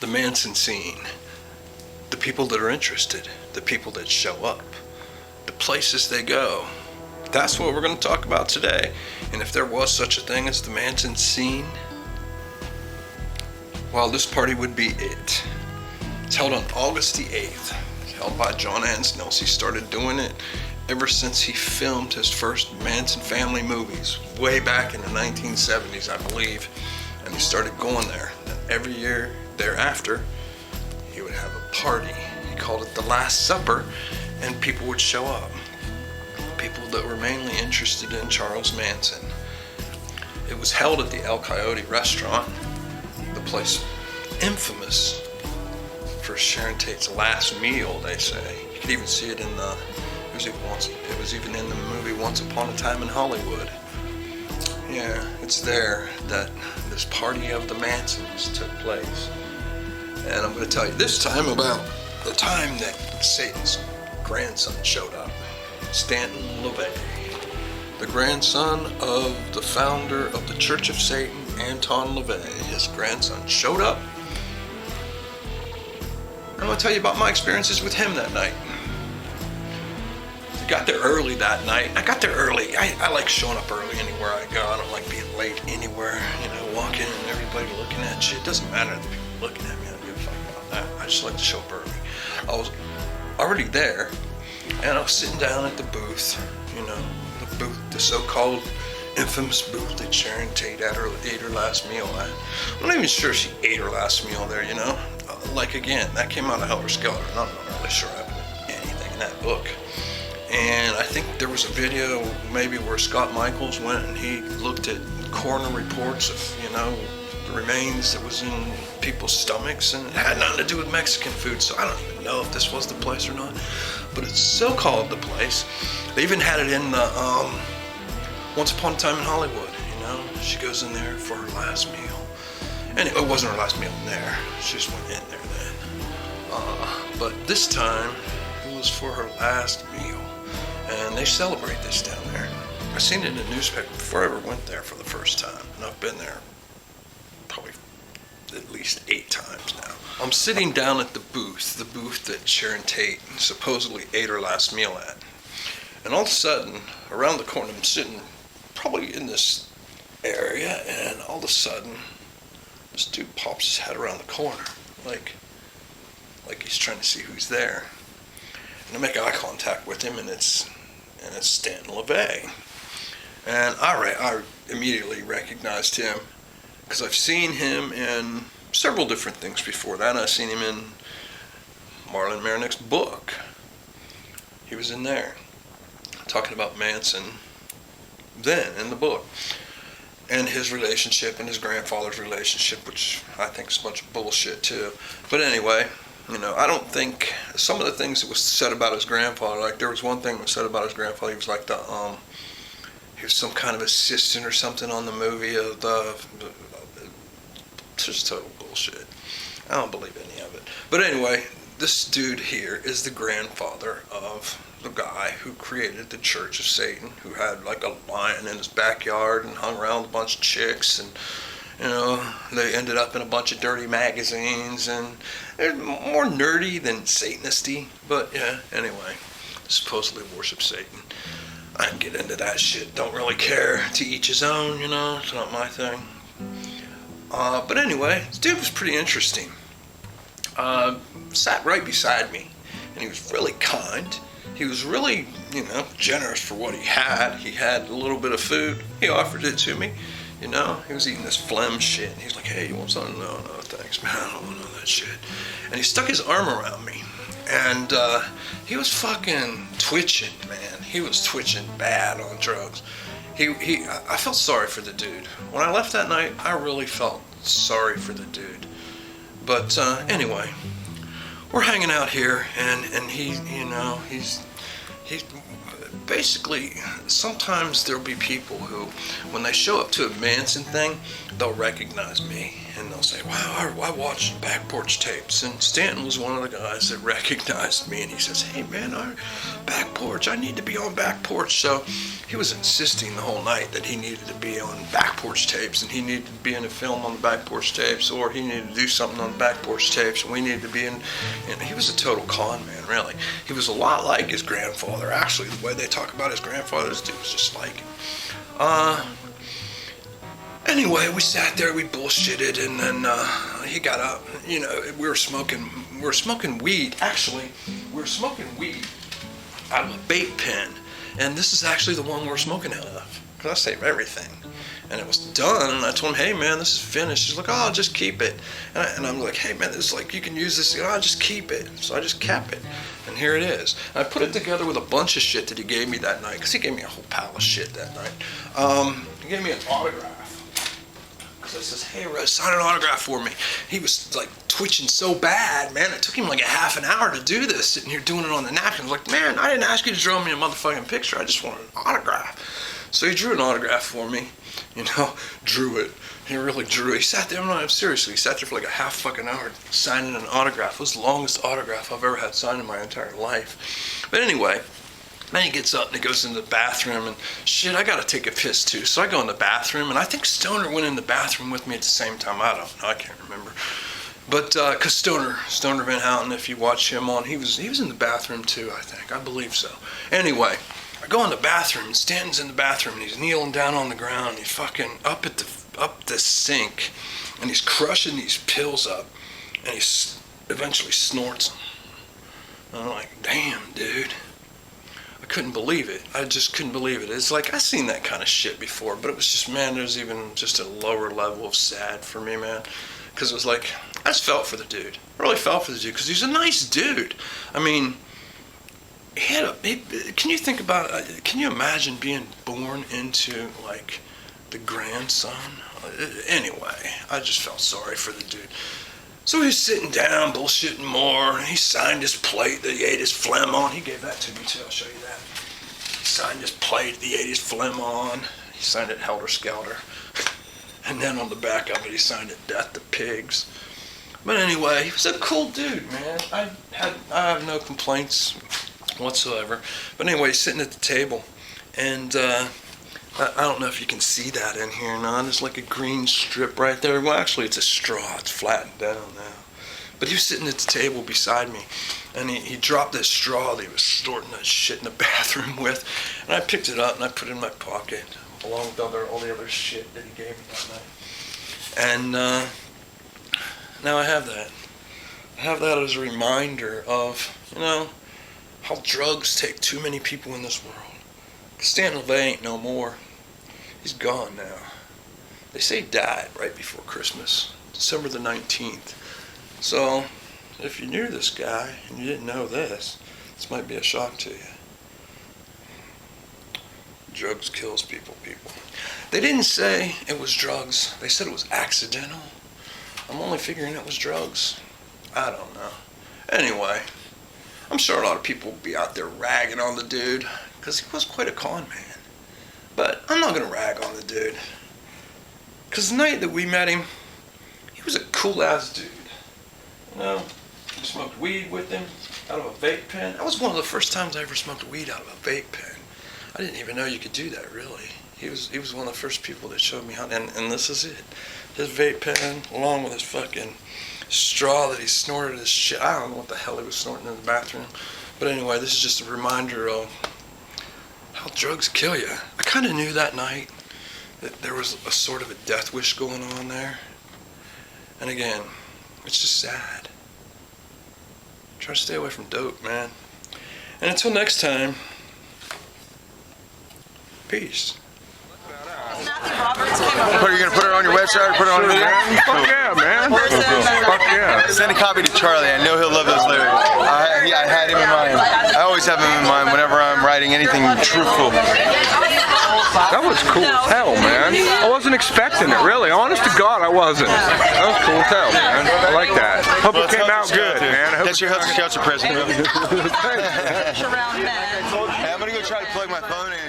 the Manson scene, the people that are interested, the people that show up, the places they go. That's what we're going to talk about today. And if there was such a thing as the Manson scene, well, this party would be it. It's held on August the 8th. It's held by Jon Anes Nihls. He started doing it ever since he filmed his first Manson Family Movies, way back in the 1970s, I believe. And he started going there. And every year thereafter, he would have a party. He called it the Last Supper, and people would show up. People that were mainly interested in Charles Manson. It was held at the Coyote restaurant, the place infamous for Sharon Tate's last meal, they say. You could even see it in the, it was even in the movie Once Upon a Time in Hollywood. Yeah, it's there that this party of the Mansons took place. And I'm going to tell you this time about the time that Satan's grandson showed up. Stanton LaVey, the grandson of the founder of the Church of Satan, Anton LaVey. His grandson showed up. I'm going to tell you about my experiences with him that night. I got there early that night. I got there early. I like showing up early anywhere I go. I don't like being late anywhere. You know, walking and everybody looking at you. It doesn't matter if people looking at me. I don't give a fuck about that. I just like to show up early. I was already there. And I was sitting down at the booth, you know, the booth, the so-called infamous booth that Sharon Tate ate her last meal at. I'm not even sure if she ate her last meal there, you know. Like, again, that came out of Helter Skelter, and I'm not really sure I put anything in that book. And I think there was a video maybe where Scott Michaels went and he looked at coroner reports of, you know, the remains that was in people's stomachs, and it had nothing to do with Mexican food, so I don't even know if this was the place or not. But it's so-called the place. They even had it in the Once Upon a Time in Hollywood, you know. She goes in there for her last meal. And it wasn't her last meal in there. She just went in there then. But this time, it was for her last meal. And they celebrate this down there. I seen it in the newspaper before I ever went there for the first time. And I've been there probably at least 8 times now. I'm sitting down at the booth that Sharon Tate supposedly ate her last meal at. And all of a sudden, around the corner, I'm sitting probably in this area, and all of a sudden, this dude pops his head around the corner, like he's trying to see who's there. And I make eye contact with him, and it's Stanton LaVey. And I immediately recognized him, because I've seen him in several different things before that. I've seen him in Marlon Maronick's book. He was in there, talking about Manson then in the book. And his relationship and his grandfather's relationship, which I think is a bunch of bullshit too. But anyway, you know, I don't think some of the things that was said about his grandfather, like there was one thing that was said about his grandfather, he was like he was some kind of assistant or something on the movie of just total bullshit. I don't believe any of it. But anyway, this dude here is the grandfather of the guy who created the Church of Satan, who had like a lion in his backyard and hung around with a bunch of chicks, and you know, they ended up in a bunch of dirty magazines, and they're more nerdy than Satanisty, but yeah, anyway, supposedly worship Satan. I can get into that shit, don't really care, to each his own, you know, it's not my thing. But anyway, this dude was pretty interesting. Sat right beside me, and he was really kind. He was really, you know, generous for what he had. He had a little bit of food. He offered it to me, you know. He was eating this phlegm shit, and he was like, hey, you want something? No, thanks, man, I don't want none of that shit. And he stuck his arm around me, and he was fucking twitching, man. He was twitching bad on drugs. I felt sorry for the dude. When I left that night, I really felt sorry for the dude. But anyway, we're hanging out here, and he, you know, he's basically, sometimes there'll be people who, when they show up to a Manson thing, they'll recognize me. And they'll say, wow, I watched Back Porch Tapes. And Stanton was one of the guys that recognized me. And he says, hey, man, Back Porch, I need to be on Back Porch. So he was insisting the whole night that he needed to be on Back Porch Tapes. And he needed to be in a film on the Back Porch Tapes. Or he needed to do something on the Back Porch Tapes. And we needed to be in. And he was a total con man, really. He was a lot like his grandfather. Actually, the way they talk about his grandfather, this dude was just like him. Anyway, we sat there, we bullshitted, and then he got up. You know, we were smoking weed. Actually, we were smoking weed out of a vape pen, and this is actually the one we're smoking out of, because I save everything. And it was done, and I told him, hey man, this is finished. He's like, oh, just keep it. And I'm like, hey man, this is like, you can use this. Oh, just keep it. So I just kept it, and here it is. And I put it together with a bunch of shit that he gave me that night, because he gave me a whole pile of shit that night. He gave me an autograph. So he says, hey, Russ, sign an autograph for me. He was like twitching so bad, man. It took him like a half an hour to do this, sitting here doing it on the napkin. I was like, man, I didn't ask you to draw me a motherfucking picture. I just wanted an autograph. So he drew an autograph for me, you know, drew it. He really drew it. He sat there, seriously, he sat there for like a half fucking hour signing an autograph. It was the longest autograph I've ever had signed in my entire life. But anyway, then he gets up and he goes into the bathroom and shit, I gotta take a piss too. So I go in the bathroom and I think Stoner went in the bathroom with me at the same time. I don't know, I can't remember. But, cause Stoner Van Houten, if you watch him on, he was in the bathroom too, I think. I believe so. Anyway, I go in the bathroom and Stanton's in the bathroom and he's kneeling down on the ground. He's fucking up the sink and he's crushing these pills up and he eventually snorts them. And I'm like, damn, dude. I couldn't believe it. I just couldn't believe it. It's like, I've seen that kind of shit before, but it was just, man, there's even just a lower level of sad for me, man. Because it was like, I just felt for the dude. I really felt for the dude, because he's a nice dude. I mean, can you think about, can you imagine being born into, like, the grandson? Anyway, I just felt sorry for the dude. So he's sitting down, bullshitting more. He signed his plate that he ate his phlegm on. He gave that to me too, I'll show you that. He signed his plate that he ate his phlegm on. He signed it Helter Skelter. And then on the back of it, he signed it Death to Pigs. But anyway, he was a cool dude, man. I have no complaints whatsoever. But anyway, he's sitting at the table. And I don't know if you can see that in here or not. There's like a green strip right there. Well, actually, it's a straw. It's flattened down now. But he was sitting at the table beside me, and he dropped that straw that he was snorting that shit in the bathroom with. And I picked it up and I put it in my pocket, along with all the other shit that he gave me that night. And now I have that. I have that as a reminder of, you know, how drugs take too many people in this world. Stanton LaVey ain't no more. He's gone now. They say he died right before Christmas, December the 19th. So, if you knew this guy and you didn't know this might be a shock to you. Drugs kills people. They didn't say it was drugs. They said it was accidental. I'm only figuring it was drugs. I don't know. Anyway, I'm sure a lot of people will be out there ragging on the dude, because he was quite a con man. But I'm not going to rag on the dude. Because the night that we met him, he was a cool-ass dude. You know, we smoked weed with him out of a vape pen. That was one of the first times I ever smoked weed out of a vape pen. I didn't even know you could do that, really. He was one of the first people that showed me how, and this is it. His vape pen, along with his fucking straw that he snorted his shit. I don't know what the hell he was snorting in the bathroom. But anyway, this is just a reminder of how drugs kill you. I kind of knew that night that there was a sort of a death wish going on there. And again, it's just sad. Try to stay away from dope, man. And until next time, peace. Are you gonna put it on your website or put it on video? Fuck yeah, man. Fuck yeah. Send a copy to Charlie. I know he'll love those lyrics. I had him in mind. I always have him in mind whenever I'm writing anything truthful. That was cool as hell, man. I wasn't expecting it, really. Honest to God, I wasn't. That was cool as hell, man. I like that. Hope it came out good, man. That's your Helter Skelter present. Thanks. Hey, I'm gonna go check tried to plug my phone in